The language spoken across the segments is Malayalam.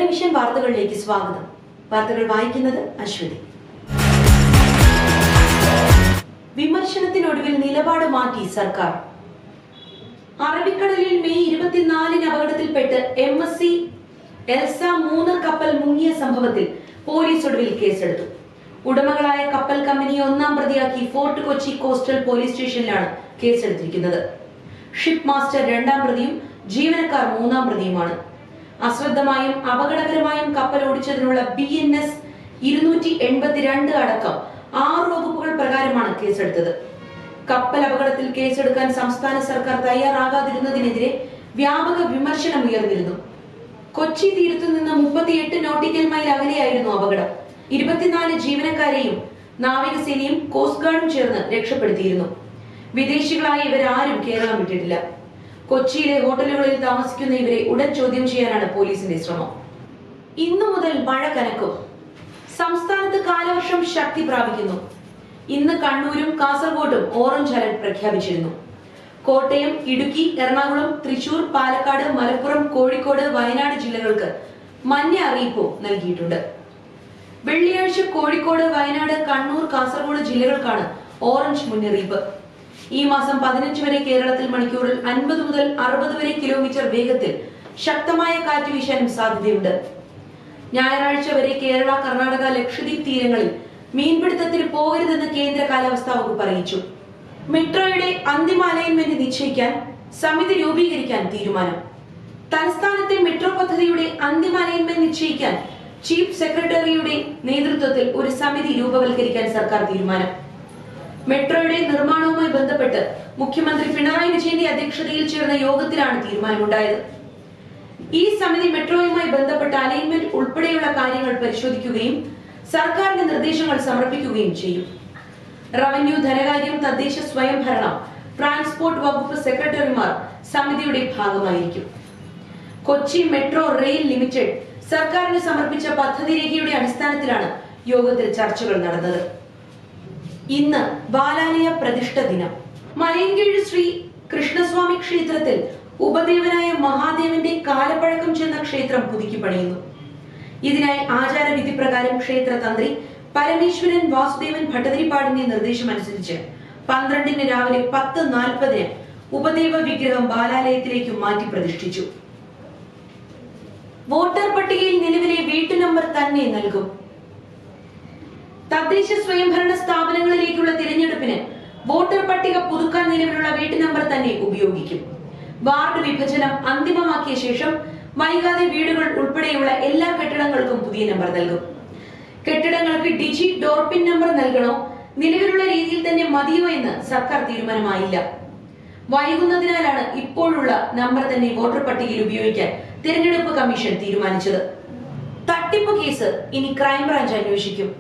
ടെലിവിഷൻ വാർത്തകളിലേക്ക് സ്വാഗതം. വാർത്തകൾ വായിക്കുന്നത് അശ്വതി. വിമർശനത്തിനൊടുവിൽ നിലപാട് മാറ്റി സർക്കാർ. അറബിക്കടലിൽ മെയ് 24-ന് അപകടത്തിൽപ്പെട്ട് MSC എൽസ 3 കപ്പൽ മുങ്ങിയ സംഭവത്തിൽ പോലീസ് ഒടുവിൽ കേസെടുത്തു. ഉടമകളായ കപ്പൽ കമ്പനിയെ 1-ാം പ്രതിയാക്കി ഫോർട്ട് കൊച്ചി കോസ്റ്റൽ പോലീസ് സ്റ്റേഷനിലാണ് കേസെടുത്തിരിക്കുന്നത്. ഷിപ്പ് മാസ്റ്റർ 2-ാം പ്രതിയും ജീവനക്കാർ 3-ാം പ്രതിയുമാണ്. അശ്രദ്ധമായും അപകടകരമായും കപ്പൽ ഓടിച്ചതിനുള്ള BNS 282 അടക്കം 6 വകുപ്പുകൾ പ്രകാരമാണ് കേസെടുത്തത്. കപ്പൽ അപകടത്തിൽ കേസെടുക്കാൻ സംസ്ഥാന സർക്കാർ തയ്യാറാകാതിരുന്നതിനെതിരെ വ്യാപക വിമർശനം ഉയർന്നിരുന്നു. കൊച്ചി തീരത്തു നിന്ന് 38 നോട്ടിക്കൽ മൈൽ അകലെയായിരുന്നു അപകടം. 24 ജീവനക്കാരെയും നാവികസേനയും കോസ്റ്റ് ഗാർഡും ചേർന്ന് രക്ഷപ്പെടുത്തിയിരുന്നു. വിദേശികളായ ഇവരാരും കേരളം വിട്ടിട്ടില്ല. കൊച്ചിയിലെ ഹോട്ടലുകളിൽ താമസിക്കുന്ന ഇവരെ ഉടൻ ചോദ്യം ചെയ്യാനാണ് പോലീസിന്റെ ശ്രമം. ഇന്നു മുതൽ മഴ കനക്കും. സംസ്ഥാനത്ത് കാലവർഷം ശക്തി പ്രാപിക്കുന്നു. ഇന്ന് കണ്ണൂരും കാസർഗോഡും ഓറഞ്ച് അലർട്ട് പ്രഖ്യാപിച്ചിരുന്നു. കോട്ടയം, ഇടുക്കി, എറണാകുളം, തൃശൂർ, പാലക്കാട്, മലപ്പുറം, കോഴിക്കോട്, വയനാട് ജില്ലകൾക്ക് മഞ്ഞ അറിയിപ്പും നൽകിയിട്ടുണ്ട്. വെള്ളിയാഴ്ച കോഴിക്കോട്, വയനാട്, കണ്ണൂർ, കാസർഗോഡ് ജില്ലകൾക്കാണ് ഓറഞ്ച് മുന്നറിയിപ്പ്. ഈ മാസം 15 വരെ കേരളത്തിൽ മണിക്കൂറിൽ 50 മുതൽ 60 വരെ കിലോമീറ്റർ വേഗത്തിൽ ശക്തമായ കാറ്റ് വീശാനും സാധ്യതയുണ്ട്. ഞായറാഴ്ച വരെ കേരള, കർണാടക, ലക്ഷദ്വീപ് തീരങ്ങളിൽ മീൻപിടുത്തത്തിന് പോകരുതെന്ന് കേന്ദ്ര കാലാവസ്ഥാ വകുപ്പ് അറിയിച്ചു. മെട്രോയുടെ അന്തിമ അലൈൻമെന്റ് നിശ്ചയിക്കാൻ സമിതി രൂപീകരിക്കാൻ തീരുമാനം. തലസ്ഥാനത്തെ മെട്രോ പദ്ധതിയുടെ അന്തിമ അലൈൻമെന്റ് നിശ്ചയിക്കാൻ ചീഫ് സെക്രട്ടറിയുടെ നേതൃത്വത്തിൽ ഒരു സമിതി രൂപവൽക്കരിക്കാൻ സർക്കാർ തീരുമാനം. മെട്രോയുടെ നിർമ്മാണവുമായി ബന്ധപ്പെട്ട് മുഖ്യമന്ത്രി പിണറായി വിജയന്റെ അധ്യക്ഷതയിൽ ചേർന്ന യോഗത്തിലാണ് തീരുമാനമുണ്ടായത്. ഈ സമിതി മെട്രോയുമായി ബന്ധപ്പെട്ട അലൈൻമെന്റ് ഉൾപ്പെടെയുള്ള കാര്യങ്ങൾ പരിശോധിക്കുകയും സർക്കാരിന്റെ നിർദ്ദേശങ്ങൾ സമർപ്പിക്കുകയും ചെയ്യും. റവന്യൂ, ധനകാര്യം, തദ്ദേശ സ്വയംഭരണം, ട്രാൻസ്പോർട്ട് വകുപ്പ് സെക്രട്ടറിമാർ സമിതിയുടെ ഭാഗമായിരിക്കും. കൊച്ചി മെട്രോ റെയിൽ ലിമിറ്റഡ് സർക്കാരിന് സമർപ്പിച്ച പദ്ധതി രേഖയുടെ അടിസ്ഥാനത്തിലാണ് യോഗത്തിൽ ചർച്ചകൾ നടന്നത്. ഇന്ന് ബാലാലയ പ്രതിഷ്ഠ ദിനം. മലയൻകീഴ് ശ്രീ കൃഷ്ണസ്വാമി ക്ഷേത്രത്തിൽ ഉപദേവനായ മഹാദേവന്റെ കാലപ്പഴക്കം ചെന്ന ക്ഷേത്രം പുതുക്കി പണിയുന്നു. ഇതിനായി ആചാരവിധി പ്രകാരം ക്ഷേത്ര തന്ത്രി പരമേശ്വരൻ വാസുദേവൻ ഭട്ടതിരിപ്പാടിന്റെ നിർദ്ദേശമനുസരിച്ച് 12-ന് രാവിലെ 10:40-ന് ഉപദേവ വിഗ്രഹം ബാലാലയത്തിലേക്ക് മാറ്റി പ്രതിഷ്ഠിച്ചു. വോട്ടർ പട്ടികയിൽ നിലവിലെ വീട്ടു നമ്പർ തന്നെ നൽകും. തദ്ദേശ സ്വയംഭരണ സ്ഥാപനങ്ങളിലേക്കുള്ള തിരഞ്ഞെടുപ്പിന് വോട്ടർ പട്ടിക പുതുക്കാൻ നിലവിലുള്ള വീട്ടു നമ്പർ തന്നെ ഉപയോഗിക്കും. വാർഡ് വിഭജനം അന്തിമമാക്കിയ ശേഷം വൈകാതെ വീടുകൾ ഉൾപ്പെടെയുള്ള എല്ലാ കെട്ടിടങ്ങൾക്കും പുതിയ നമ്പർ നൽകും. കെട്ടിടങ്ങൾക്ക് ഡിജി ഡോർ പിൻ നമ്പർ നൽകണോ, നിലവിലുള്ള രീതിയിൽ തന്നെ മതിയോ എന്ന് സർക്കാർ തീരുമാനമായില്ല. വൈകുന്നതിനാലാണ് ഇപ്പോഴുള്ള നമ്പർ തന്നെ വോട്ടർ പട്ടികയിൽ ഉപയോഗിക്കാൻ തിരഞ്ഞെടുപ്പ് കമ്മീഷൻ തീരുമാനിച്ചത്. തട്ടിപ്പ് കേസ് ഇനി ക്രൈംബ്രാഞ്ച് അന്വേഷിക്കും.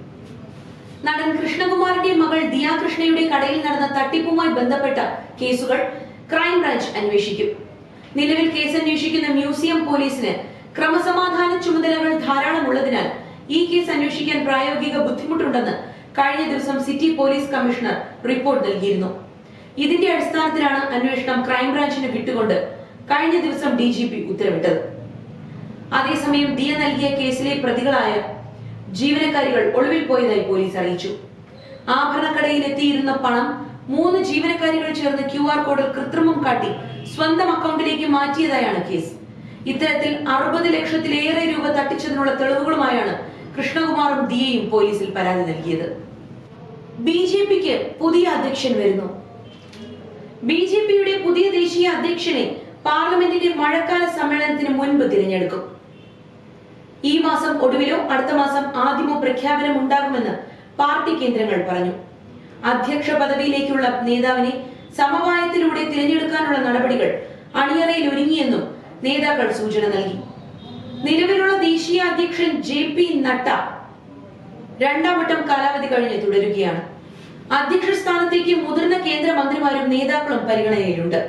നടൻ കൃഷ്ണകുമാറിന്റെ മകൾ ദിയ കൃഷ്ണയുടെ കടയിൽ നടന്ന തട്ടിപ്പുമായി ബന്ധപ്പെട്ട കേസുകൾ ക്രൈംബ്രാഞ്ച് അന്വേഷിക്കും. നിലവിൽ കേസ് അന്വേഷിക്കുന്ന മ്യൂസിയം പോലീസിന് ക്രമസമാധാന ചുമതലകൾ ധാരാളം ഉള്ളതിനാൽ ഈ കേസ് അന്വേഷിക്കാൻ പ്രായോഗിക ബുദ്ധിമുട്ടുണ്ടെന്ന് കഴിഞ്ഞ ദിവസം സിറ്റി പോലീസ് കമ്മീഷണർ റിപ്പോർട്ട് നൽകിയിരുന്നു. ഇതിന്റെ അടിസ്ഥാനത്തിലാണ് അന്വേഷണം ക്രൈംബ്രാഞ്ചിന് വിട്ടുകൊണ്ട് കഴിഞ്ഞ ദിവസം DGP ഉത്തരവിട്ടത്. അതേസമയം ദിയ നൽകിയ കേസിലെ പ്രതികളായ ജീവനക്കാരികൾ ഒളിവിൽ പോയതായി പോലീസ് അറിയിച്ചു. ആഭരണക്കടയിൽ എത്തിയിരുന്ന പണം 3 ജീവനക്കാരികൾ ചേർന്ന് QR കോഡിൽ കൃത്രിമം കാട്ടി സ്വന്തം അക്കൗണ്ടിലേക്ക് മാറ്റിയതായാണ് കേസ്. ഇത്തരത്തിൽ 60 ലക്ഷത്തിലേറെ രൂപ തട്ടിച്ചതിനുള്ള തെളിവുകളുമായാണ് കൃഷ്ണകുമാറും ദിയയും പോലീസിൽ പരാതി നൽകിയത്. BJPക്ക് പുതിയ അധ്യക്ഷൻ വരുന്നു. BJPയുടെ പുതിയ ദേശീയ അധ്യക്ഷനെ പാർലമെന്റിന്റെ മഴക്കാല സമ്മേളനത്തിന് മുൻപ് തിരഞ്ഞെടുക്കും. ഈ മാസം ഒടുവിലോ അടുത്ത മാസം ആദ്യമോ പ്രഖ്യാപനം ഉണ്ടാകുമെന്ന് പാർട്ടി കേന്ദ്രങ്ങൾ പറഞ്ഞു. അധ്യക്ഷ പദവിയിലേക്കുള്ള നേതാവിനെ സമവായത്തിലൂടെ തിരഞ്ഞെടുക്കാനുള്ള നടപടികൾ അണിയറയിൽ ഒരുങ്ങിയെന്നും നേതാക്കൾ സൂചന നൽകി. നിലവിലുള്ള ദേശീയ അധ്യക്ഷൻ JP നഡ്ഡ 2ാം വട്ടം കാലാവധി കഴിഞ്ഞ് തുടരുകയാണ്. അധ്യക്ഷ സ്ഥാനത്തേക്ക് മുതിർന്ന കേന്ദ്രമന്ത്രിമാരും നേതാക്കളും പരിഗണനയിലുണ്ട്.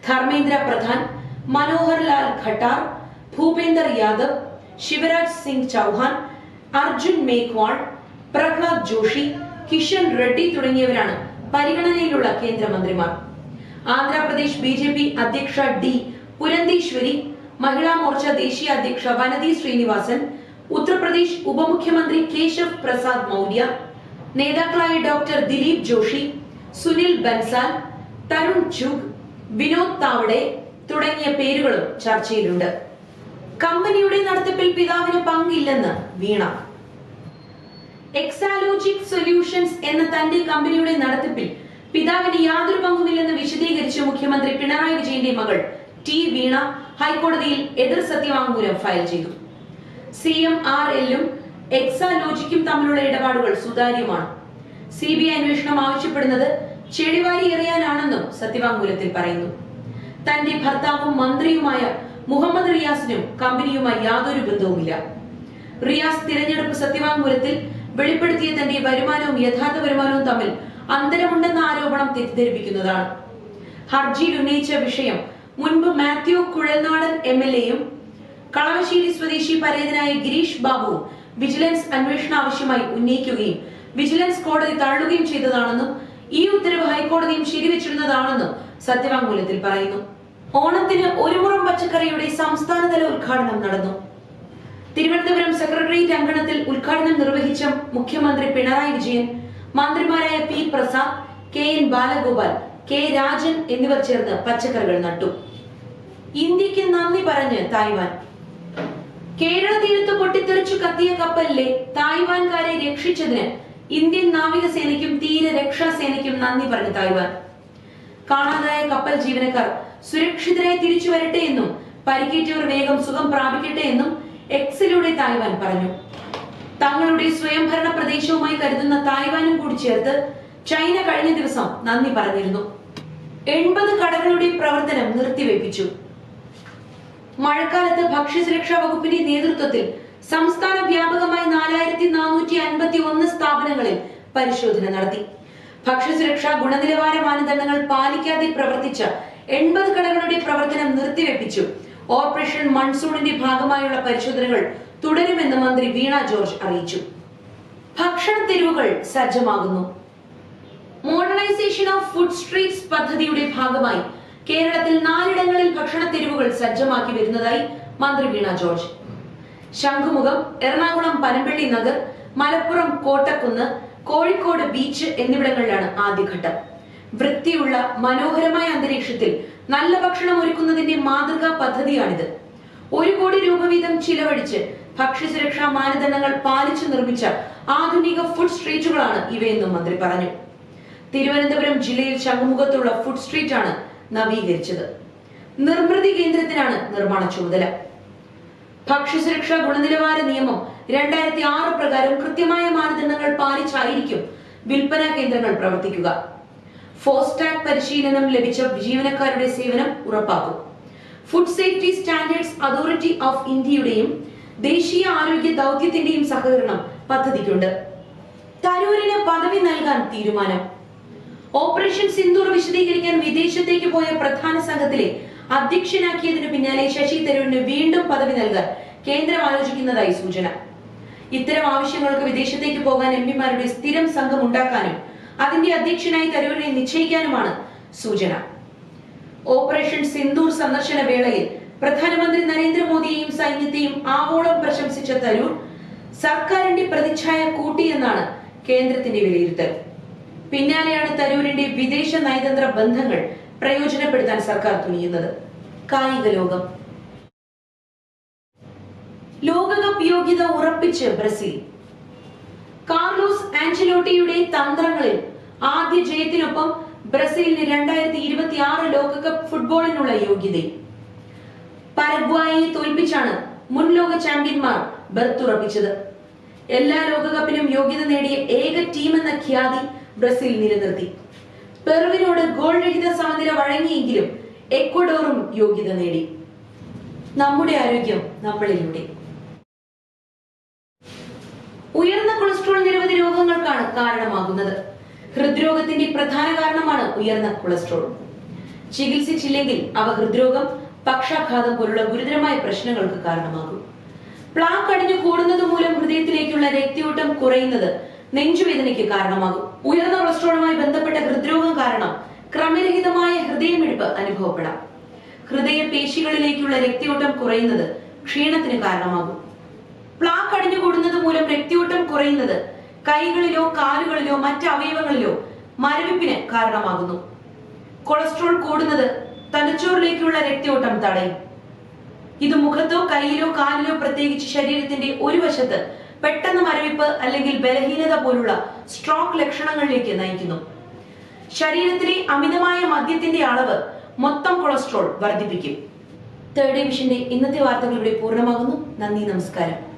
ധർമ്മേന്ദ്ര പ്രധാൻ, മനോഹർ ലാൽ ഖട്ടാർ, ഭൂപേന്ദർ യാദവ്, ശിവരാജ് സിംഗ് ചൗഹാൻ, അർജുൻ മേഘ്വാൾ, പ്രഹ്ലാദ് ജോഷി, കിഷൻ റെഡ്ഡി തുടങ്ങിയവരാണ് പരിഗണനയിലുള്ള കേന്ദ്രമന്ത്രിമാർ. ആന്ധ്രാപ്രദേശ് BJP അധ്യക്ഷ D പുരന്തീശ്വരി, മഹിളാ മോർച്ച ദേശീയ അധ്യക്ഷ വനതി ശ്രീനിവാസൻ, ഉത്തർപ്രദേശ് ഉപമുഖ്യമന്ത്രി കേശവ് പ്രസാദ് മൗര്യ, നേതാക്കളായ ഡോക്ടർ ദിലീപ് ജോഷി, സുനിൽ ബൻസാൽ, തരുൺ ചുഗ്, വിനോദ് താവഡെ തുടങ്ങിയ പേരുകളും ചർച്ചയിലുണ്ട്. കമ്പനിയുടെ നടത്തിപ്പിൽ പിതാവിന് പങ്കില്ലെന്ന് വീണ. എക്സാലോജിക് സൊല്യൂഷൻസ് എന്ന തന്റെ കമ്പനിയുടെ നടത്തിപ്പിൽ പിതാവിന് യാതൊരു പങ്കുമില്ലെന്ന് വിശദീകരിച്ച് മുഖ്യമന്ത്രി പിണറായി വിജയന്റെ മകൾ ടി വീണ ഹൈക്കോടതിയിൽ എതിർ സത്യവാങ്മൂലം ഫയൽ ചെയ്തു. CMRL-ഉം എക്സാലോജിക്കും തമ്മിലുള്ള ഇടപാടുകൾ സുതാര്യമാണ്. CBI അന്വേഷണം ആവശ്യപ്പെടുന്നത് ചെളിവാരി എറിയാനാണെന്നും സത്യവാങ്മൂലത്തിൽ പറയുന്നു. തന്റെ ഭർത്താവും മന്ത്രിയുമായ മുഹമ്മദ് റിയാസിനും കമ്പനിയുമായി യാതൊരു ബന്ധവുമില്ല. റിയാസ് തിരഞ്ഞെടുപ്പ് സത്യവാങ്മൂലത്തിൽ വെളിപ്പെടുത്തിയ തന്റെ വരുമാനവും യഥാർത്ഥ വരുമാനവും തമ്മിൽ അന്തരമുണ്ടെന്ന ആരോപണം തെറ്റിദ്ധരിപ്പിക്കുന്നതാണ്. ഹർജിയിൽ ഉന്നയിച്ച വിഷയം മുൻപ് മാത്യു കുഴൽനാടൻ MLA-യും കളമശ്ശേരി സ്വദേശി പരേതനായ ഗിരീഷ് ബാബുവും വിജിലൻസ് അന്വേഷണം ആവശ്യമായി ഉന്നയിക്കുകയും വിജിലൻസ് കോടതി തള്ളുകയും ചെയ്തതാണെന്നും ഈ ഉത്തരവ് ഹൈക്കോടതിയും ശരിവെച്ചിരുന്നതാണെന്നും സത്യവാങ്മൂലത്തിൽ പറയുന്നു. ഓണത്തിന് ഒരു മുറം പച്ചക്കറിയുടെ സംസ്ഥാനതല ഉദ്ഘാടനം നടന്നു. തിരുവനന്തപുരം സെക്രട്ടേറിയറ്റ് അങ്കണത്തിൽ ഉദ്ഘാടനം നിർവഹിച്ച മുഖ്യമന്ത്രി പിണറായി വിജയൻ, മന്ത്രിമാരായ P. Prasad, KN Balagopal, K. Rajan എന്നിവർ ചേർന്ന് പച്ചക്കറികൾ നട്ടു. ഇന്ത്യക്ക് നന്ദി പറഞ്ഞ് തായ്വാൻ. കേരള തീരത്ത് പൊട്ടിത്തെറിച്ചു കത്തിയ കപ്പലിലെ തായ്വാൻകാരെ രക്ഷിച്ചതിന് ഇന്ത്യൻ നാവികസേനയ്ക്കും തീരരക്ഷാസേനയ്ക്കും നന്ദി പറഞ്ഞു തായ്വാൻ. കാണാതായ കപ്പൽ ജീവനക്കാർ സുരക്ഷിതരായി തിരിച്ചു വരട്ടെ എന്നും പരിക്കേറ്റവർ വേഗം സുഖം പ്രാപിക്കട്ടെ എന്നും എക്സിലൂടെ തായ്വാൻ പറഞ്ഞു. തങ്ങളുടെ സ്വയംഭരണ പ്രദേശവുമായി കരുതുന്ന തായ്വാനും കൂടി ചേർത്ത് ചൈന കഴിഞ്ഞ ദിവസം നന്ദി പറഞ്ഞിരുന്നു. 80 കടകളുടെ പ്രവർത്തനം നിർത്തിവെപ്പിച്ചു. മഴക്കാലത്ത് ഭക്ഷ്യസുരക്ഷാ വകുപ്പിന്റെ നേതൃത്വത്തിൽ സംസ്ഥാന വ്യാപകമായി 4451 സ്ഥാപനങ്ങളിൽ പരിശോധന നടത്തി. ഭക്ഷ്യസുരക്ഷാ ഗുണനിലവാര മാനദണ്ഡങ്ങൾ പാലിക്കാതെ പ്രവർത്തിച്ച 80 കടകളുടെ പ്രവർത്തനം നിർത്തിവെപ്പിച്ചു. ഓപ്പറേഷൻ മൺസൂണിന്റെ ഭാഗമായുള്ള പരിശോധനകൾ തുടരുമെന്ന് മന്ത്രി വീണ ജോർജ് അറിയിച്ചു. ഭക്ഷണ തെരുവുകൾ സജ്ജമാകുന്നു. മോഡേണൈസേഷൻ ഓഫ് ഫുഡ് സ്ട്രീറ്റ്സ് പദ്ധതിയുടെ ഭാഗമായി കേരളത്തിൽ 4 ഇടങ്ങളിൽ ഭക്ഷണ തെരുവുകൾ സജ്ജമാക്കി വരുന്നതായി മന്ത്രി വീണ ജോർജ്. ശംഖുമുഖം, എറണാകുളം പനമ്പള്ളി നഗർ, മലപ്പുറം കോട്ടക്കുന്ന്, കോഴിക്കോട് ബീച്ച് എന്നിവിടങ്ങളിലാണ് ആദ്യഘട്ടം. വൃത്തിയുള്ള മനോഹരമായ അന്തരീക്ഷത്തിൽ നല്ല ഭക്ഷണം ഒരുക്കുന്നതിന്റെ മാതൃകാ പദ്ധതിയാണിത്. 1 കോടി രൂപ വീതം ചിലവഴിച്ച് ഭക്ഷ്യസുരക്ഷാ മാനദണ്ഡങ്ങൾ പാലിച്ചു നിർമ്മിച്ച ആധുനിക ഫുഡ് സ്ട്രീറ്റുകളാണ് ഇവയെന്നും മന്ത്രി പറഞ്ഞു. തിരുവനന്തപുരം ജില്ലയിൽ ശംഖുമുഖത്തുള്ള ഫുഡ് സ്ട്രീറ്റ് ആണ് നവീകരിച്ചത്. നിർമ്മിതി കേന്ദ്രത്തിനാണ് നിർമ്മാണ ചുമതല. ഭക്ഷ്യസുരക്ഷാ ഗുണനിലവാര നിയമം 2006 പ്രകാരം കൃത്യമായ മാനദണ്ഡങ്ങൾ പാലിച്ചായിരിക്കും വിൽപ്പനാ കേന്ദ്രങ്ങൾ പ്രവർത്തിക്കുക. ഫോസ്റ്റാഗ് പരിശീലനം ലഭിച്ച ജീവനക്കാരുടെ സേവനം ഉറപ്പാക്കും. Food safety standards authority of ഇന്ത്യയുടെയും ദേശീയ ആരോഗ്യ ദൗത്യത്തിന്റെയും സഹകരണം പദ്ധതിക്കുണ്ട്. തരൂരിന് പദവി നൽകാൻ തീരുമാനം. ഓപ്പറേഷൻ സിന്ദൂർ വിശദീകരിക്കാൻ വിദേശത്തേക്ക് പോയ പ്രധാന സംഘത്തിലെ അധ്യക്ഷനാക്കിയതിനു പിന്നാലെ ശശി തരൂരിന് വീണ്ടും പദവി നൽകാൻ കേന്ദ്രം ആലോചിക്കുന്നതായി സൂചന. ഇത്തരം ആവശ്യങ്ങൾക്ക് വിദേശത്തേക്ക് പോകാൻ MPമാരുടെ സ്ഥിരം സംഘം ഉണ്ടാക്കാനും അതിന്റെ അധ്യക്ഷനായി തരൂരിനെ നിശ്ചയിക്കാനുമാണ് സൂചന. ഓപ്പറേഷൻ സിന്ദൂർ സന്ദർശന വേളയിൽ പ്രധാനമന്ത്രി നരേന്ദ്രമോദിയെയും സൈന്യത്തെയും ആവോളം പ്രശംസിച്ച തരൂർ സർക്കാരിന്റെ പ്രതിച്ഛായ കൂട്ടിയെന്നാണ് കേന്ദ്രത്തിന്റെ വിലയിരുത്തൽ. പിന്നാലെയാണ് തരൂരിന്റെ വിദേശ നയതന്ത്ര ബന്ധങ്ങൾ പ്രയോജനപ്പെടുത്താൻ സർക്കാർ തുനിയുന്നത്. കായിക ലോകം. ലോകകപ്പ് യോഗ്യത ഉറപ്പിച്ച് ബ്രസീൽ. കാർലോസ് ആഞ്ചലോട്ടിയുടെ തന്ത്രങ്ങളിൽ ആദ്യ ജയത്തിനൊപ്പം ബ്രസീലിന് 2026 ലോകകപ്പ് ഫുട്ബോളിനുള്ള യോഗ്യതയും. പരഗ്വായെ തോൽപ്പിച്ചാണ് മുൻ ലോക ചാമ്പ്യന്മാർ ബർത്തുറപ്പിച്ചത്. എല്ലാ ലോകകപ്പിനും യോഗ്യത നേടിയ ഏക ടീമെന്ന ഖ്യാതി ബ്രസീൽ നിലനിർത്തി. പെറുവിനോട് ഗോൾ രഹിത സമനില വഴങ്ങിയെങ്കിലും എക്വഡോറും യോഗ്യത നേടി. നമ്മുടെ ആരോഗ്യം നമ്മളിലൂടെ. ഉയർന്ന കൊളസ്ട്രോൾ നിരവധി രോഗങ്ങൾക്കാണ് കാരണമാകുന്നത്. ഹൃദ്രോഗത്തിന്റെ പ്രധാന കാരണമാണ് ഉയർന്ന കൊളസ്ട്രോൾ. ചികിത്സിച്ചില്ലെങ്കിൽ അവ ഹൃദ്രോഗം, പക്ഷാഘാതം പോലുള്ള ഗുരുതരമായ പ്രശ്നങ്ങൾക്ക് കാരണമാകും. പ്ലാക്ക് അടിഞ്ഞു കൂടുന്നത് മൂലം ഹൃദയത്തിലേക്കുള്ള രക്തയോട്ടം കുറയുന്നത് നെഞ്ചുവേദനയ്ക്ക് കാരണമാകും. ഉയർന്ന കൊളസ്ട്രോളുമായി ബന്ധപ്പെട്ട ഹൃദ്രോഗം കാരണം ക്രമരഹിതമായ ഹൃദയമിടിപ്പ് അനുഭവപ്പെടാം. ഹൃദയ പേശികളിലേക്കുള്ള രക്തയോട്ടം കുറയുന്നത് ക്ഷീണത്തിന് കാരണമാകും. പ്ലാക്ക് അടിഞ്ഞുകൂടുന്നത് മൂലം രക്തയോട്ടം കുറയുന്നത് കൈകളിലോ കാലുകളിലോ മറ്റ് അവയവങ്ങളിലോ മരവിപ്പിന് കാരണമാകുന്നു. കൊളസ്ട്രോൾ കൂടുന്നത് തലച്ചോറിലേക്കുള്ള രക്തയോട്ടം തടയും. ഇത് മുഖത്തോ കൈയിലോ കാലിലോ പ്രത്യേകിച്ച് ശരീരത്തിന്റെ ഒരു വശത്ത് പെട്ടെന്ന് മരവിപ്പ് അല്ലെങ്കിൽ ബലഹീനത പോലുള്ള സ്ട്രോക്ക് ലക്ഷണങ്ങളിലേക്ക് നയിക്കുന്നു. ശരീരത്തിലെ അമിതമായ മദ്യത്തിന്റെ അളവ് മൊത്തം കൊളസ്ട്രോൾ വർദ്ധിപ്പിക്കും. തേർഡ് വിഷന്റെ ഇന്നത്തെ വാർത്തകൾ ഇവിടെ പൂർണ്ണമാകുന്നു. നന്ദി, നമസ്കാരം.